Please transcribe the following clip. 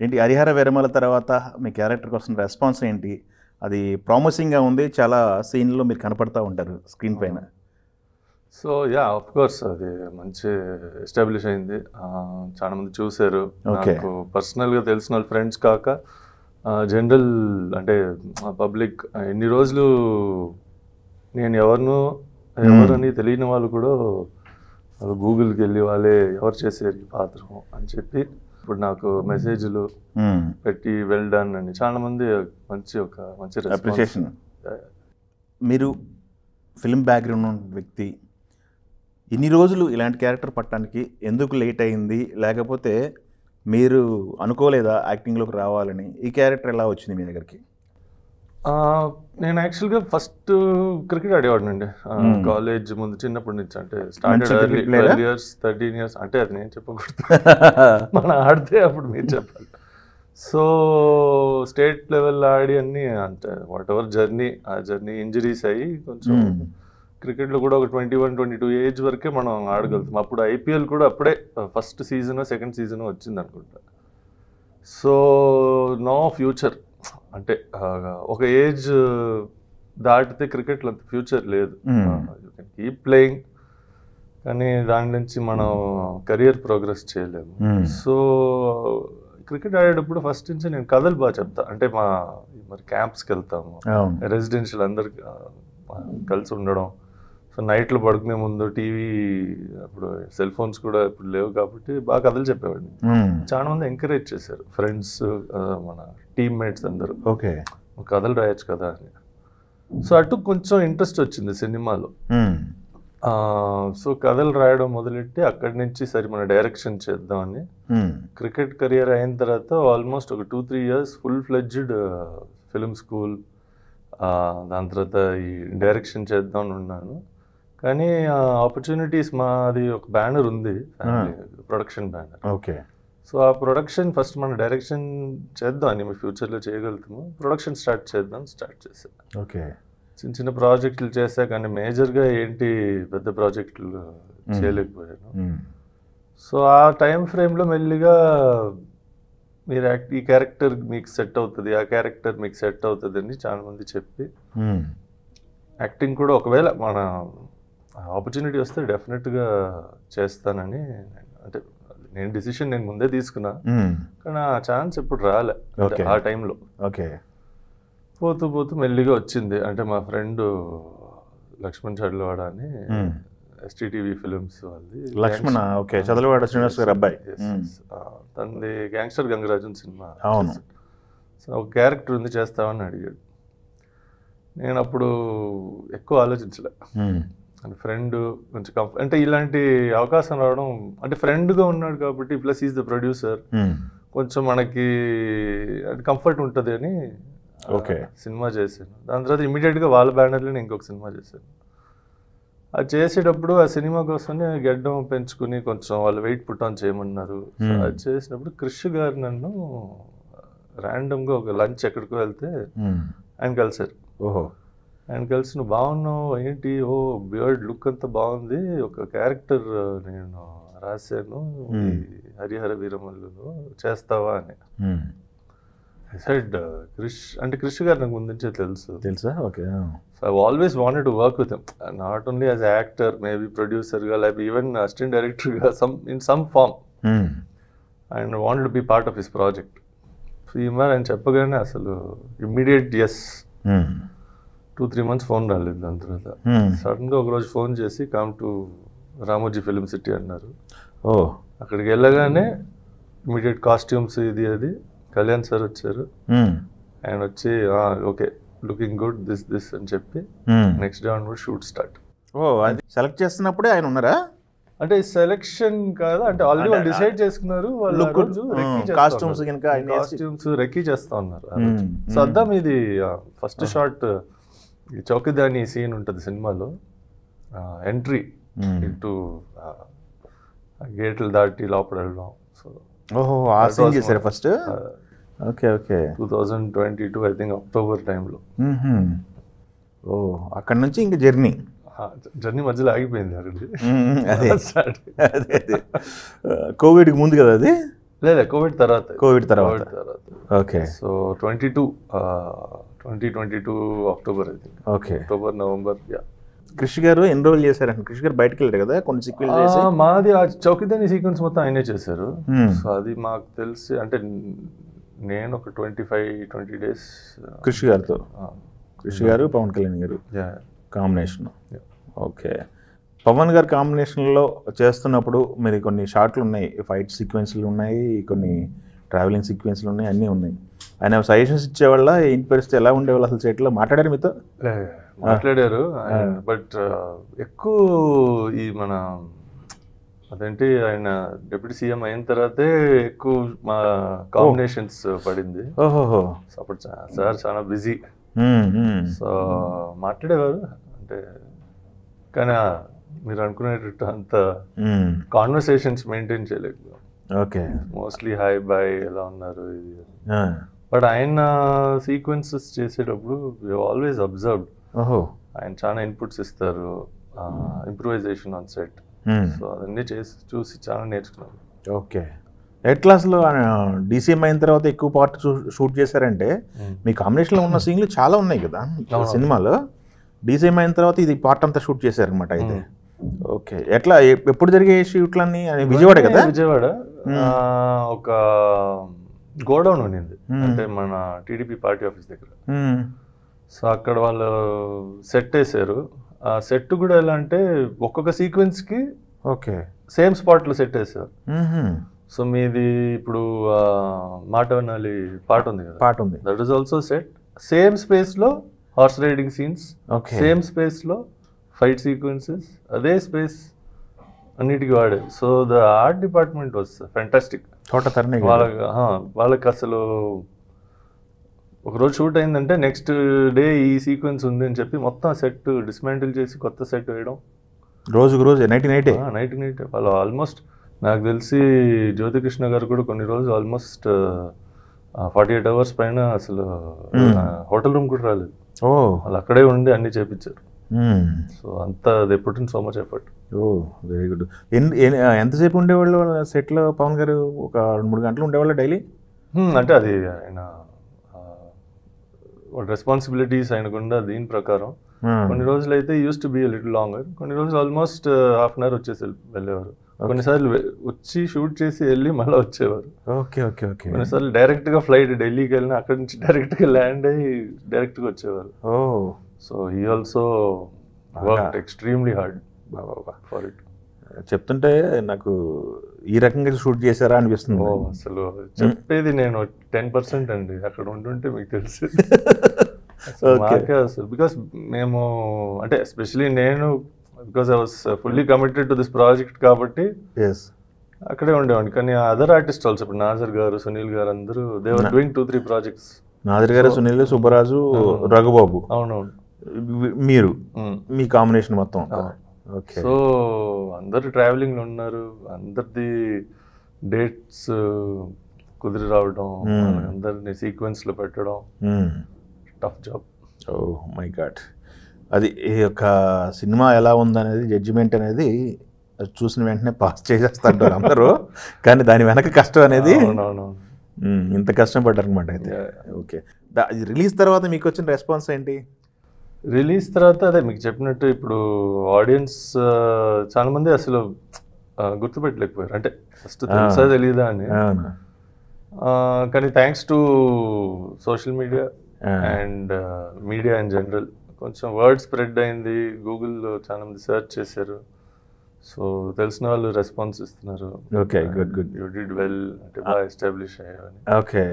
ఏంటి 'హరిహర వీరమల' తర్వాత మీ క్యారెక్టర్ కోసం రెస్పాన్స్ ఏంటి? అది ప్రామిసింగ్‌గా ఉంది. చాలా సీన్‌లో మీరు కనపడతా ఉంటారు స్క్రీన్ పైన. సో ఆఫ్ కోర్స్ అది మంచి ఎస్టాబ్లిష్ అయింది. చాలా మంది చూశారు. ఓకే. నాకు పర్సనల్‌గా తెలిసిన వాళ్ళ ఫ్రెండ్స్ కాక జనరల్ అంటే పబ్లిక్ ఇన్ని రోజులు నేను ఎవరని తెలియని వాళ్ళు కూడా గూగుల్కి వెళ్ళి వాళ్ళే ఎవరు చేశారు ఈ పాత్ర అని చెప్పి ఇప్పుడు నాకు మెసేజ్లు పెట్టి వెల్ డన్ అని చాలా మంది మంచి అప్రిషియేషన్. మీరు ఫిల్మ్ బ్యాక్గ్రౌండ్ ఉన్న వ్యక్తి, ఇన్ని రోజులు ఇలాంటి క్యారెక్టర్ పట్టడానికి ఎందుకు లేట్ అయింది? లేకపోతే మీరు అనుకోలేదా యాక్టింగ్లోకి రావాలని? ఈ క్యారెక్టర్ ఎలా వచ్చింది మీ దగ్గరికి? నేను యాక్చువల్గా ఫస్ట్ క్రికెట్ ఆడేవాడినండి కాలేజ్ ముందు చిన్నప్పటి నుంచి. అంటే స్టార్టెడ్ ఎర్లీ 12 years 13 years. అంటే అది నేను చెప్పకూడదు, మనం ఆడితే అప్పుడు మీరు చెప్పాలి. సో స్టేట్ లెవెల్ ఆడి అన్ని అంటే వాట్ ఎవర్ ఆ జర్నీ ఇంజరీస్ అయ్యి కొంచెం క్రికెట్లో కూడా ఒక 21-22 ఏజ్ వరకే మనం ఆడగలుగుతాం. అప్పుడు IPL కూడా అప్పుడే ఫస్ట్ సీజన్ సెకండ్ సీజన్ వచ్చింది అనుకుంటా. సో నో ఫ్యూచర్ అంటే ఒక ఏజ్ దాటితే క్రికెట్లో అంత ఫ్యూచర్ లేదు. యూ కెన్ కీప్ ప్లేయింగ్ కానీ దాని నుంచి మనం కెరియర్ ప్రోగ్రెస్ చేయలేము. సో క్రికెట్ ఆడేటప్పుడు ఫస్ట్ నుంచి నేను కథలు బాగా చెప్తా. అంటే మరి క్యాంప్స్కి వెళ్తాము, రెసిడెన్షియల్ అందరు కలిసి ఉండడం. సో నైట్లో పడుకునే ముందు టీవీ, అప్పుడు సెల్ ఫోన్స్ కూడా ఇప్పుడు లేవు కాబట్టి బాగా కథలు చెప్పేవాడిని. చాలా మంది ఎంకరేజ్ చేశారు, ఫ్రెండ్స్, మన టీమ్మేట్స్ అందరూ. ఓకే, కథలు రాయొచ్చు కదా అని. సో అటు కొంచెం ఇంట్రెస్ట్ వచ్చింది సినిమాలో. సో కథలు రాయడం మొదలెట్టి అక్కడి నుంచి సరే మన డైరెక్షన్ చేద్దామని. క్రికెట్ కెరియర్ అయిన తర్వాత ఆల్మోస్ట్ ఒక 2-3 years full fledged film school, దాని తర్వాత ఈ డైరెక్షన్ చేద్దామని ఉన్నాను. కానీ ఆపర్చునిటీస్, మాది ఒక బ్యానర్ ఉంది, ప్రొడక్షన్ బ్యానర్. ఓకే. సో ఆ ప్రొడక్షన్ ఫస్ట్ మన డైరెక్షన్ చేద్దాం అని, ఫ్యూచర్లో చేయగలుగుతాము, ప్రొడక్షన్ స్టార్ట్ చేసాం. ఓకే. చిన్న చిన్న ప్రాజెక్టులు చేశా కానీ మేజర్గా ఏంటి పెద్ద ప్రాజెక్టులు చేయలేకపోయాను. సో ఆ టైం ఫ్రేమ్లో మెల్లిగా మీరు ఈ క్యారెక్టర్ మీకు సెట్ అవుతుంది, ఆ క్యారెక్టర్ మీకు సెట్ అవుతుంది అని చాలా మంది చెప్పి యాక్టింగ్ కూడా ఒకవేళ మన ఆపర్చునిటీ వస్తే డెఫినెట్గా చేస్తానని, అంటే నేను డిసిషన్ నేను ముందే తీసుకున్నా కానీ ఆ ఛాన్స్ ఎప్పుడు రాలే ఆ టైంలో. ఓకే. పోతూ పోతూ మెల్లిగా వచ్చింది. అంటే మా ఫ్రెండ్ లక్ష్మణ్ చదలవాడ అని STTV ఫిలిమ్స్ వాళ్ళది. లక్ష్మణ, ఓకే, చదలవాడ శ్రీనివాస్ గారి అబ్బాయి. తనది గ్యాంగ్స్టర్ గంగరాజన్ సినిమా. అవును. సో ఒక క్యారెక్టర్ ఉంది చేస్తామని అడిగాడు. నేను అప్పుడు ఎక్కువ ఆలోచించలే. అంటే ఫ్రెండ్ కొంచెం అంటే ఇలాంటి అవకాశం రావడం, అంటే ఫ్రెండ్గా ఉన్నాడు కాబట్టి ప్లస్ ఈజ్ ద ప్రొడ్యూసర్, కొంచెం మనకి కంఫర్ట్ ఉంటుంది అని సినిమా చేశాను. దాని తర్వాత ఇమీడియట్గా వాళ్ళ బ్యానర్లో ఇంకొక సినిమా చేశాను. అది చేసేటప్పుడు ఆ సినిమా కోసమే గడ్డం పెంచుకుని కొంచెం వాళ్ళు వెయిట్ పుట్ ఆన్ చేయమన్నారు. అది చేసినప్పుడు క్రిష్ గారు నన్ను ర్యాండమ్గా ఒక లంచ్ ఎక్కడికో వెళ్తే ఆయన కలిశారు. ఆయన కలిసి నువ్వు బాగున్నావు ఏంటి, బియర్డ్ లుక్ అంతా బాగుంది, ఒక క్యారెక్టర్ నేను రాశాను హరిహర వీరమల్లులో, చేస్తావా అని. ఐ సెడ్ క్రిష్ గారు నాకు ముందు నుంచే తెలుసా. Okay. So I always wanted to work with him, not only as actor, maybe ప్రొడ్యూసర్గా, లేకపోతే ఈవెన్ అసిస్టెంట్ డైరెక్టర్గా in some form. And wanted to be part of his project. So ఈ మరి ఆయన చెప్పగానే అసలు ఇమ్మీడియట్ ఎస్. 2-3 months ఫోన్ రాలేదు. దాని తర్వాత సడన్గా ఒకరోజు ఫోన్ చేసి come to Ramoji film city అన్నారు. అక్కడికి వెళ్ళగానే ఇమ్మీడియట్ కాస్ట్యూమ్స్ ఇది అది కళ్యాణ్ సార్ వచ్చారు. ఆయన వచ్చి ఓకే లుకింగ్ గుడ్ దిస్ అని చెప్పి next day onward shoot start. అది సెలెక్ట్ చేస్తున్నప్పుడే ఆయన ఉన్నారా? అంటే సెలెక్షన్ కాదు, అంటే ఆల్రెడీ వాళ్ళు డిసైడ్ చేసుకున్నారు. వాళ్ళు కాస్ట్యూమ్స్ రెక్కీ చేస్తా ఉన్నారు. సో అద్దాం ఇది ఫస్ట్ షాట్, ఈ చౌకీదాని సీన్ ఉంటుంది సినిమాలో, ఎంట్రీ ఇంటూ గేట్లు దాటి లోపల వెళ్ళడం. So first 2022 I think October టైంలో. అక్కడ నుంచి ఇంకా జర్నీ మధ్యలో ఆగిపోయింది. కోవిడ్కి ముందు కదా అది. లేదా కోవిడ్ తర్వాత ఓకే. సో 2022 అక్టోబర్ అయితే ఓకే. October November. క్రిష్ గారు ఎన్రోల్ చేశారంట. క్రిష్ గారు బయటకు వెళ్ళారు కదా కొన్ని సీక్వెల్ చేసి. మాది ఆ చౌకీదాని సీక్వెన్స్ మొత్తం ఆయనే చేశారు. సో అది మాకు తెలిసి అంటే నేను ఒక 20 days క్రిష్ గారితో, క్రిష్ గారు పవన్ కళ్యాణ్ గారు కాంబినేషన్. ఓకే. పవన్ గారు కాంబినేషన్లో చేస్తున్నప్పుడు మీరు కొన్ని షాట్లు ఉన్నాయి, ఫైట్ సీక్వెన్స్లు ఉన్నాయి, కొన్ని ట్రావెలింగ్ సీక్వెన్స్లు ఉన్నాయి, అన్నీ ఉన్నాయి. ఆయన సజెషన్స్ ఇచ్చేవాళ్ళ ఏంటి పరిస్థితి, ఎలా ఉండేవాళ్ళు అసలు సెట్లో? మాట్లాడారు మీతో? మాట్లాడారు. బట్ ఎక్కువ ఈ మన అదేంటి ఆయన డిప్యూటీ సీఎం అయిన తర్వాతే ఎక్కువ మా కాంబినేషన్స్ పడింది. ఓహో. సో అప్పుడు సార్ చాలా బిజీ. సో మాట్లాడేవారు అంటే, కానీ మీరు అనుకునేటట్టు అంత కాన్వర్సేషన్స్ మెయింటైన్ చేయలేదు. ఓకే. మోస్ట్లీ హాయ్ బాయ్ ఎలా ఉన్నారు ఇది. బట్ ఆయన సీక్వెన్సెస్ చేసేటప్పుడు వి ఆల్వేస్ అబ్జర్వ్డ్. ఆయన చాలా ఇన్పుట్స్ ఇస్తారు, ఇంప్రూవైజేషన్ ఆన్ సెట్. సో అవన్నీ చూసి చాలా నేర్చుకున్నాను. ఓకే. ఎట్లా అసలు డీసీఎం అయిన తర్వాత ఎక్కువ పార్ట్ షూట్ చేశారంటే మీ కాంబినేషన్లో ఉన్న సీన్లు చాలా ఉన్నాయి కదా సినిమాలో. డీసీఎం అయిన తర్వాత ఇది పార్ట్ అంతా షూట్ చేశారనమాట అయితే. ఓకే. ఎట్లా ఎప్పుడు జరిగే షూట్లన్నీ? విజయవాడ కదా? విజయవాడ ఒక గోడౌన్ ఉండింది, అంటే మన టీడీపీ పార్టీ ఆఫీస్ దగ్గర. సో అక్కడ వాళ్ళు సెట్ వేసారు. ఆ సెట్ కూడా ఎలా అంటే ఒక్కొక్క సీక్వెన్స్కి ఓకే సేమ్ స్పాట్లో సెట్ వేసారు. సో మీది ఇప్పుడు మాట వినాలి పాట ఉంది కదా, పాట ఉంది, that is also set. Same స్పేస్లో హార్స్ రైడింగ్ సీన్స్, సేమ్ స్పేస్లో ఫైట్ సీక్వెన్సెస్, అదే స్పేస్ అన్నిటికీ వాడారు. So the art department was fantastic. వాళ్ళకి అసలు ఒకరోజు షూట్ అయిందంటే నెక్స్ట్ డే ఈ సీక్వెన్స్ ఉంది అని చెప్పి మొత్తం సెట్ డిస్మాంటిల్ చేసి కొత్త సెట్ వేయడం. రోజుకు రోజు నైట్ నైటే వాళ్ళు ఆల్మోస్ట్ నాకు తెలిసి జ్యోతికృష్ణ గారు కూడా కొన్ని రోజులు ఆల్మోస్ట్ 48 hours పైన అసలు హోటల్ రూమ్ కూడా రాలేదు. వాళ్ళు అక్కడే ఉండి అన్ని చేపించారు. సో అంత ఎప్పుడు so much effort. Very good. ఎంతసేపు ఉండేవాళ్ళు సెట్లో పవన్ గారు? ఒక 2-3 గంటలు ఉండేవాళ్ళు డైలీ? అంటే అది ఆయన రెస్పాన్సిబిలిటీస్ ఆయనకుండా దీని ప్రకారం కొన్ని రోజులు అయితే use to be little longer, కొన్ని రోజులు ఆల్మోస్ట్ ½ an hour వచ్చేసి వెళ్ళేవారు. కొన్నిసార్లు వచ్చి షూట్ చేసి వెళ్ళి మళ్ళీ వచ్చేవారు. Okay okay okay. కొన్నిసార్లు డైరెక్ట్గా ఫ్లైట్ ఢిల్లీకి వెళ్ళిన అక్కడి నుంచి డైరెక్ట్గా ల్యాండ్ అయ్యి డైరెక్ట్గా వచ్చేవారు. So he also worked extremely hard for it. చెప్తుంటే నాకు ఈ రకంగా షూట్ చేశారా అనిపిస్తుంది. అసలు చెప్పేది నేను 10% అండి, అక్కడ ఉంటుంటే మీకు తెలుసు. మాకే అసలు బికాస్ మేము అంటే ఎస్పెషలీ నేను because I was fully committed to this project కాబట్టి అక్కడే ఉండేవాడిని. కానీ అదర్ ఆర్టిస్ట్ ఆల్సో, ఇప్పుడు నాజర్ గారు, సునీల్ గారు అందరూ they were doing 2-3 projects. Nassar garu, Sunil, Subbaraju, Raghubabu. అవునవును. మీరు మీ కాంబినేషన్ మొత్తం. సో అందరు ట్రావెలింగ్లో ఉన్నారు, అందరిది డేట్స్ కుదిరి రావడం, అందరిని సీక్వెన్స్లో పెట్టడం tough job. Oh my god. అది ఈ యొక్క సినిమా ఎలా ఉందనేది జడ్జిమెంట్ అనేది చూసిన వెంటనే పాస్ చేసేస్తారు అందరూ, కానీ దాని వెనక కష్టం అనేది ఇంత కష్టం పడ్డారు అనమాట అయితే. ఓకే. రిలీజ్ తర్వాత మీకు వచ్చిన రెస్పాన్స్ ఏంటి? రిలీజ్ తర్వాత అదే మీకు చెప్పినట్టు ఇప్పుడు ఆడియన్స్ చాలా మంది అసలు గుర్తుపెట్టలేకపోయారు, అంటే ఫస్ట్ తెలుసా తెలీదా అని. కానీ thanks to social media and media in general కొంచెం వర్డ్ స్ప్రెడ్ అయింది. గూగుల్లో చాలా మంది సెర్చ్ చేశారు, సో తెలిసిన వాళ్ళు రెస్పాన్స్ ఇస్తున్నారు. Okay, good good, you did well అంటే బాగా ఎస్టాబ్లిష్ అయ్యావని. ఓకే.